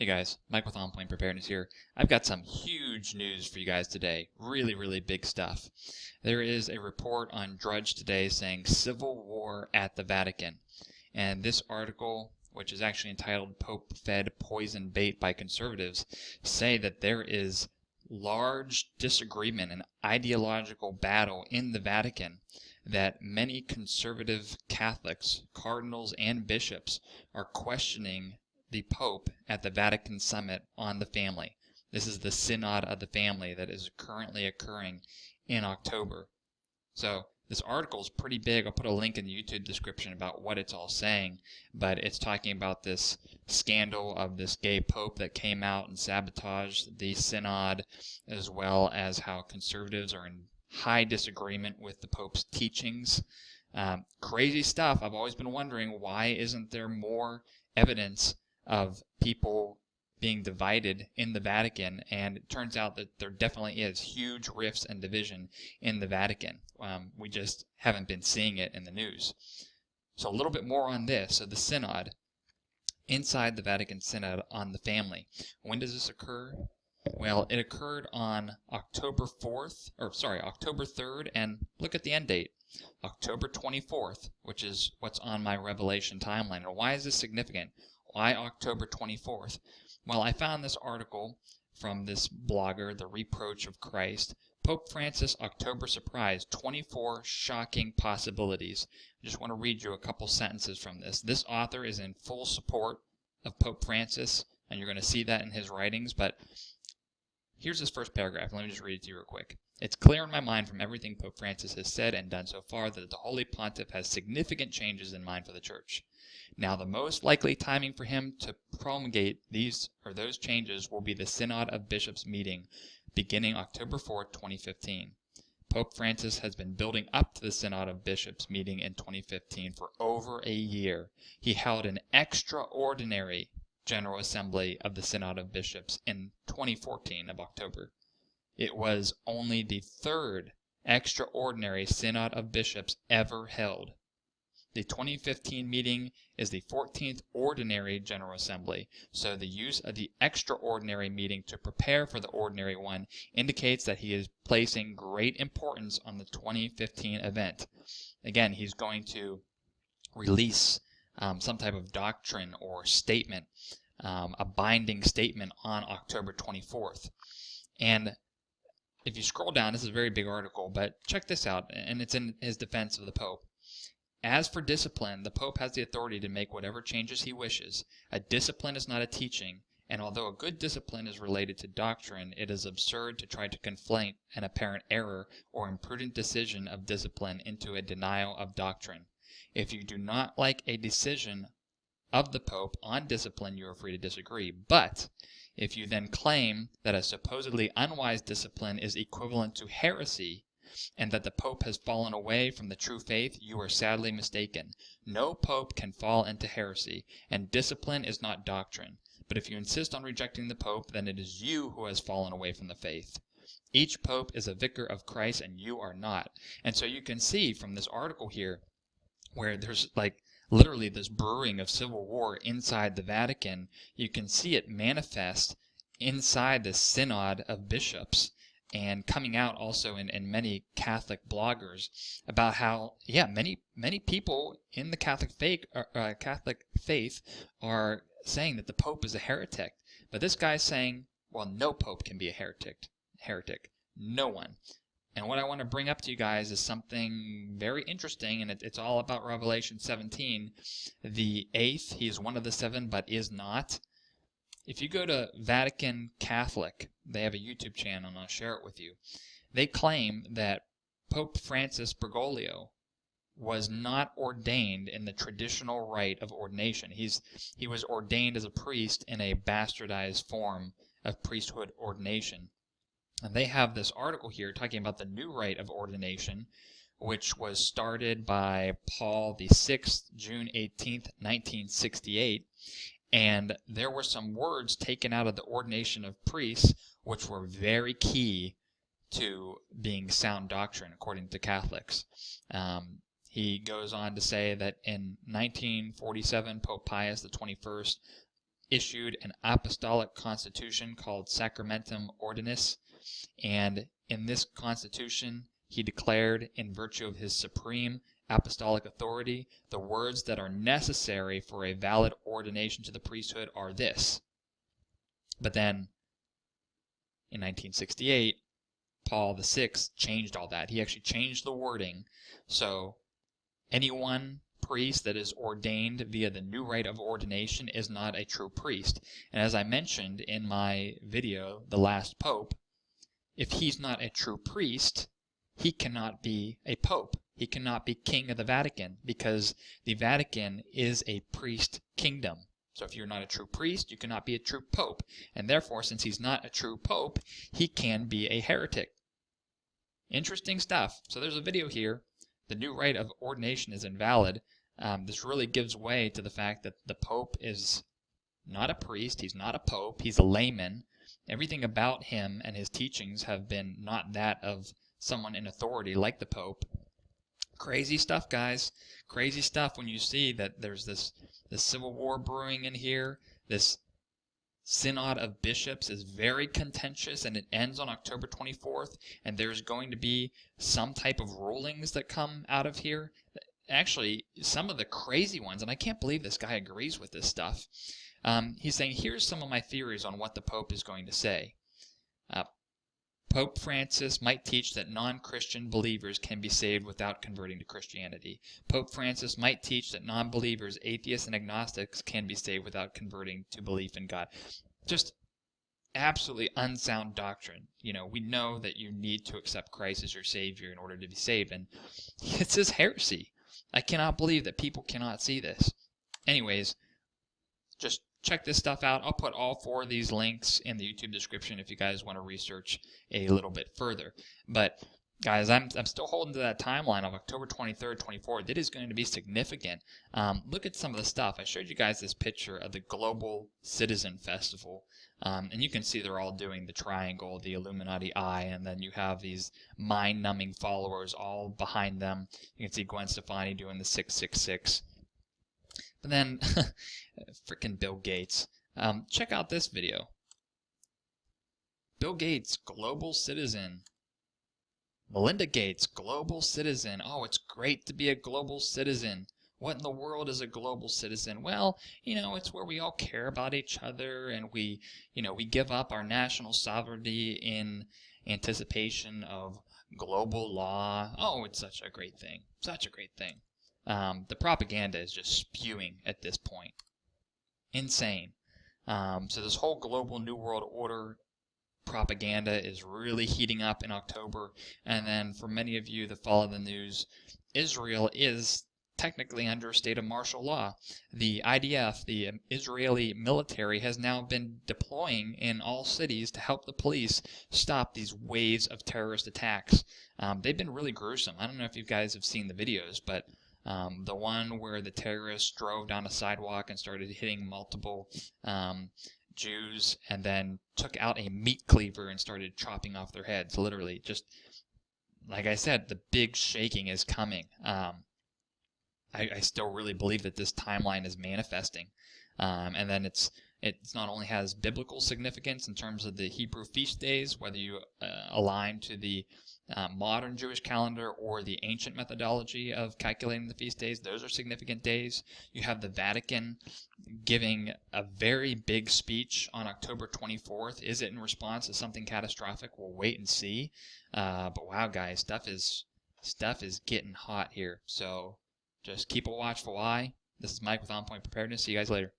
Hey guys, Mike with On Point Preparedness here. I've got some huge news for you guys today. Really big stuff. There is a report on Drudge today saying civil war at the Vatican. And this article, which is actually entitled Pope Fed Poison Bait by Conservatives, say that there is large disagreement and ideological battle in the Vatican that many conservative Catholics, cardinals, and bishops are questioning the Pope at the Vatican Summit on the Family. This is the Synod of the Family that is currently occurring in October. So this article is pretty big. I'll put a link in the YouTube description about what it's all saying, but it's talking about this scandal of this gay Pope that came out and sabotaged the Synod, as well as how conservatives are in high disagreement with the Pope's teachings. Crazy stuff. I've always been wondering, why isn't there more evidence of people being divided in the Vatican? And it turns out that there definitely is huge rifts and division in the Vatican. We just haven't been seeing it in the news. So a little bit more on this. So the Synod, inside the Vatican Synod on the Family. When does this occur? Well, it occurred on October 3rd, and look at the end date, October 24th, which is what's on my Revelation timeline. And why is this significant? Why October 24th? Well, I found this article from this blogger, The Reproach of Christ. Pope Francis, October surprise, 24 shocking possibilities. I just want to read you a couple sentences from this. This author is in full support of Pope Francis, and you're going to see that in his writings, but here's his first paragraph. Let me just read it to you real quick. It's clear in my mind from everything Pope Francis has said and done so far that the Holy Pontiff has significant changes in mind for the Church. Now, the most likely timing for him to promulgate those changes will be the Synod of Bishops meeting beginning October 4, 2015. Pope Francis has been building up to the Synod of Bishops meeting in 2015 for over a year. He held an extraordinary General Assembly of the Synod of Bishops in 2014 of October. It was only the third extraordinary Synod of Bishops ever held. The 2015 meeting is the 14th Ordinary General Assembly, so the use of the extraordinary meeting to prepare for the ordinary one indicates that he is placing great importance on the 2015 event. Again, he's going to release some type of doctrine or statement, a binding statement on October 24th. And if you scroll down, this is a very big article, but check this out, and it's in his defense of the Pope. As for discipline, the Pope has the authority to make whatever changes he wishes. A discipline is not a teaching, and although a good discipline is related to doctrine, it is absurd to try to conflate an apparent error or imprudent decision of discipline into a denial of doctrine. If you do not like a decision of the Pope on discipline, you are free to disagree. But if you then claim that a supposedly unwise discipline is equivalent to heresy, and that the Pope has fallen away from the true faith, you are sadly mistaken. No Pope can fall into heresy, and discipline is not doctrine. But if you insist on rejecting the Pope, then it is you who has fallen away from the faith. Each Pope is a vicar of Christ, and you are not. And so you can see from this article here, where there's literally this brewing of civil war inside the Vatican, you can see it manifest inside the Synod of Bishops, and coming out also in many Catholic bloggers about how, many people in the Catholic faith are saying that the Pope is a heretic. But this guy's saying, well, no Pope can be a heretic. No one. And what I want to bring up to you guys is something very interesting, and it's all about Revelation 17. The eighth, he is one of the seven, but is not. If you go to Vatican Catholic, they have a YouTube channel, and I'll share it with you. They claim that Pope Francis Bergoglio was not ordained in the traditional rite of ordination. He was ordained as a priest in a bastardized form of priesthood ordination. And they have this article here talking about the new rite of ordination, which was started by Paul VI, June 18th, 1968. And there were some words taken out of the ordination of priests which were very key to being sound doctrine, according to Catholics. He goes on to say that in 1947, Pope Pius XXI issued an apostolic constitution called Sacramentum Ordinis, and in this constitution he declared, in virtue of his supreme apostolic authority, the words that are necessary for a valid ordination to the priesthood are this. But then, in 1968, Paul VI changed all that. He actually changed the wording, so anyone priest that is ordained via the new rite of ordination is not a true priest. And as I mentioned in my video, The Last Pope, if he's not a true priest, he cannot be a pope. He cannot be king of the Vatican, because the Vatican is a priest kingdom. So if you're not a true priest, you cannot be a true pope. And therefore, since he's not a true pope, he can be a heretic. Interesting stuff. So there's a video here. The new rite of ordination is invalid. This really gives way to the fact that the pope is not a priest. He's not a pope. He's a layman. Everything about him and his teachings have been not that of someone in authority like the pope. Crazy stuff, guys. Crazy stuff when you see that there's this civil war brewing in here. This synod of bishops is very contentious, and it ends on October 24th, and there's going to be some type of rulings that come out of here. Actually, some of the crazy ones, and I can't believe this guy agrees with this stuff. He's saying, here's some of my theories on what the Pope is going to say. Pope Francis might teach that non-Christian believers can be saved without converting to Christianity. Pope Francis might teach that non-believers, atheists, and agnostics can be saved without converting to belief in God. Just absolutely unsound doctrine. You know, we know that you need to accept Christ as your Savior in order to be saved, and it's his heresy. I cannot believe that people cannot see this. Anyways, just check this stuff out. I'll put all 4 of these links in the YouTube description if you guys want to research a little bit further. But guys, I'm still holding to that timeline of October 23rd, 24th. It is going to be significant. Look at some of the stuff. I showed you guys this picture of the Global Citizen Festival. And you can see they're all doing the triangle, the Illuminati eye, and then you have these mind-numbing followers all behind them. You can see Gwen Stefani doing the 666. But then, frickin' Bill Gates. Check out this video. Bill Gates, global citizen. Melinda Gates, global citizen. Oh, it's great to be a global citizen. What in the world is a global citizen? Well, you know, it's where we all care about each other, and we give up our national sovereignty in anticipation of global law. Oh, it's such a great thing. Such a great thing. The propaganda is just spewing at this point. Insane. So this whole global New World Order propaganda is really heating up in October. And then for many of you that follow the news, Israel is technically under a state of martial law. The IDF, the Israeli military, has now been deploying in all cities to help the police stop these waves of terrorist attacks. They've been really gruesome. I don't know if you guys have seen the videos, but the one where the terrorists drove down a sidewalk and started hitting multiple Jews and then took out a meat cleaver and started chopping off their heads, literally. Just, like I said, the big shaking is coming. I still really believe that this timeline is manifesting. And then it not only has biblical significance in terms of the Hebrew feast days, whether you align to the modern Jewish calendar or the ancient methodology of calculating the feast days. Those are significant days. You have the Vatican giving a very big speech on October 24th. Is it in response to something catastrophic? We'll wait and see. But wow, guys, stuff is getting hot here. So just keep a watchful eye. This is Mike with On Point Preparedness. See you guys later.